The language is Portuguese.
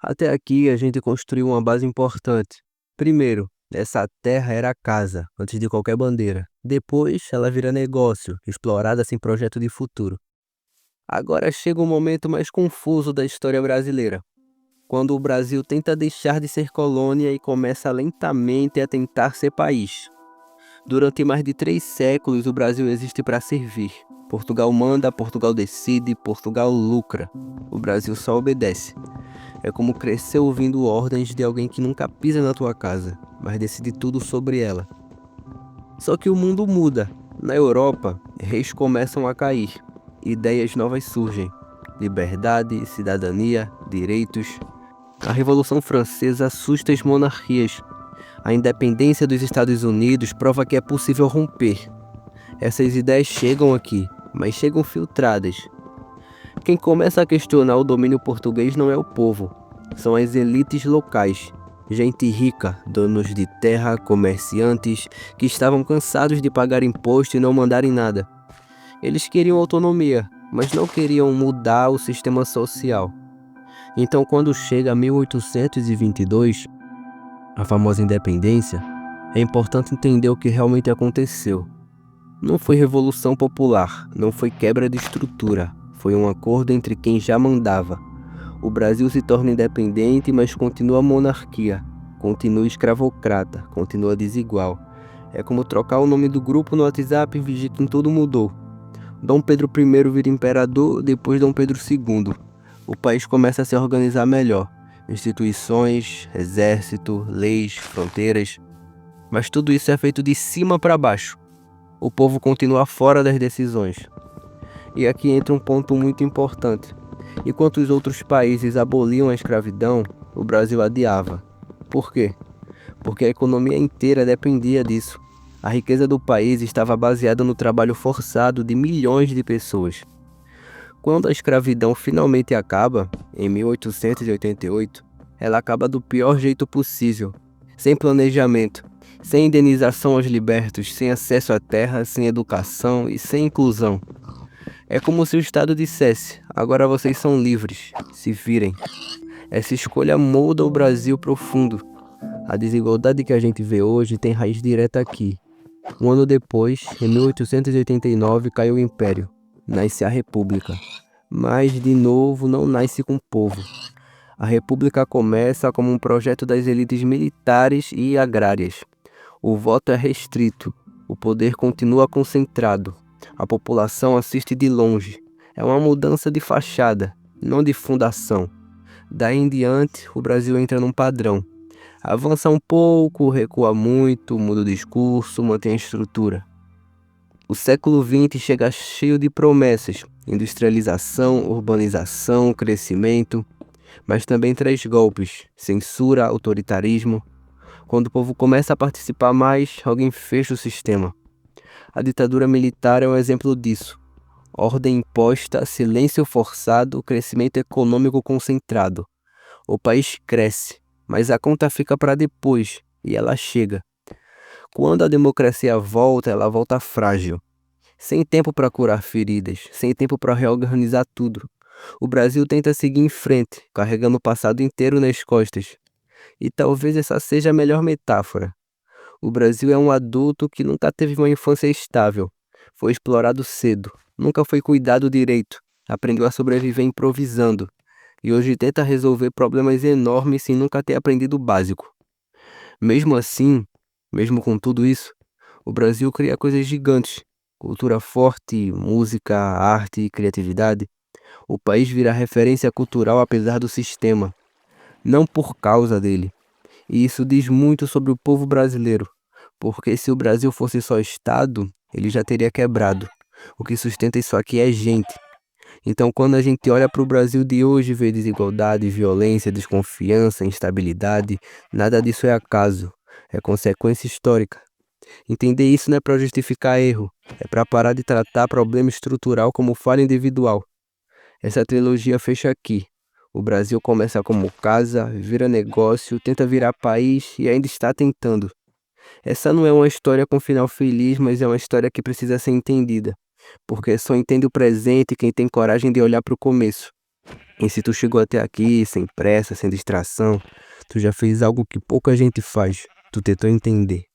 Até aqui a gente construiu uma base importante. Primeiro, essa terra era a casa, antes de qualquer bandeira. Depois, ela vira negócio, explorada sem projeto de futuro. Agora chega um momento mais confuso da história brasileira, quando o Brasil tenta deixar de ser colônia e começa lentamente a tentar ser país. Durante mais de 3 séculos, o Brasil existe para servir. Portugal manda, Portugal decide, Portugal lucra. O Brasil só obedece. É como crescer ouvindo ordens de alguém que nunca pisa na tua casa, mas decide tudo sobre ela. Só que o mundo muda. Na Europa, reis começam a cair. Ideias novas surgem. Liberdade, cidadania, direitos. A Revolução Francesa assusta as monarquias. A independência dos Estados Unidos prova que é possível romper. Essas ideias chegam aqui, mas chegam filtradas. Quem começa a questionar o domínio português não é o povo, são as elites locais. Gente rica, donos de terra, comerciantes, que estavam cansados de pagar imposto e não mandarem nada. Eles queriam autonomia, mas não queriam mudar o sistema social. Então, quando chega 1822, a famosa independência, é importante entender o que realmente aconteceu. Não foi revolução popular, não foi quebra de estrutura, foi um acordo entre quem já mandava. O Brasil se torna independente, mas continua monarquia, continua escravocrata, continua desigual. É como trocar o nome do grupo no WhatsApp e fingir que tudo mudou. Dom Pedro I vira imperador, depois Dom Pedro II. O país começa a se organizar melhor. Instituições, exército, leis, fronteiras. Mas tudo isso é feito de cima para baixo. O povo continua fora das decisões. E aqui entra um ponto muito importante. Enquanto os outros países aboliam a escravidão, o Brasil adiava. Por quê? Porque a economia inteira dependia disso. A riqueza do país estava baseada no trabalho forçado de milhões de pessoas. Quando a escravidão finalmente acaba, em 1888, ela acaba do pior jeito possível, sem planejamento, sem indenização aos libertos, sem acesso à terra, sem educação e sem inclusão. É como se o Estado dissesse: agora vocês são livres, se virem. Essa escolha molda o Brasil profundo. A desigualdade que a gente vê hoje tem raiz direta aqui. Um ano depois, em 1889, caiu o Império. Nasce a República. Mas, de novo, não nasce com o povo. A República começa como um projeto das elites militares e agrárias. O voto é restrito. O poder continua concentrado. A população assiste de longe. É uma mudança de fachada, não de fundação. Daí em diante, o Brasil entra num padrão. Avança um pouco, recua muito, muda o discurso, mantém a estrutura. O século XX chega cheio de promessas: industrialização, urbanização, crescimento, mas também traz golpes, censura, autoritarismo. Quando o povo começa a participar mais, alguém fecha o sistema. A ditadura militar é um exemplo disso. Ordem imposta, silêncio forçado, crescimento econômico concentrado. O país cresce, mas a conta fica para depois, e ela chega. Quando a democracia volta, ela volta frágil. Sem tempo para curar feridas, sem tempo para reorganizar tudo. O Brasil tenta seguir em frente, carregando o passado inteiro nas costas. E talvez essa seja a melhor metáfora. O Brasil é um adulto que nunca teve uma infância estável. Foi explorado cedo, nunca foi cuidado direito, aprendeu a sobreviver improvisando. E hoje tenta resolver problemas enormes sem nunca ter aprendido o básico. Mesmo assim, mesmo com tudo isso, o Brasil cria coisas gigantes. Cultura forte, música, arte e criatividade. O país vira referência cultural apesar do sistema, não por causa dele. E isso diz muito sobre o povo brasileiro, porque se o Brasil fosse só Estado, ele já teria quebrado. O que sustenta isso aqui é gente. Então, quando a gente olha para o Brasil de hoje, vê desigualdade, violência, desconfiança, instabilidade, nada disso é acaso, é consequência histórica. Entender isso não é para justificar erro, é para parar de tratar problema estrutural como falha individual. Essa trilogia fecha aqui. O Brasil começa como casa, vira negócio, tenta virar país e ainda está tentando. Essa não é uma história com final feliz, mas é uma história que precisa ser entendida, porque só entende o presente quem tem coragem de olhar para o começo. E se tu chegou até aqui sem pressa, sem distração, tu já fez algo que pouca gente faz. Tu tentou entender.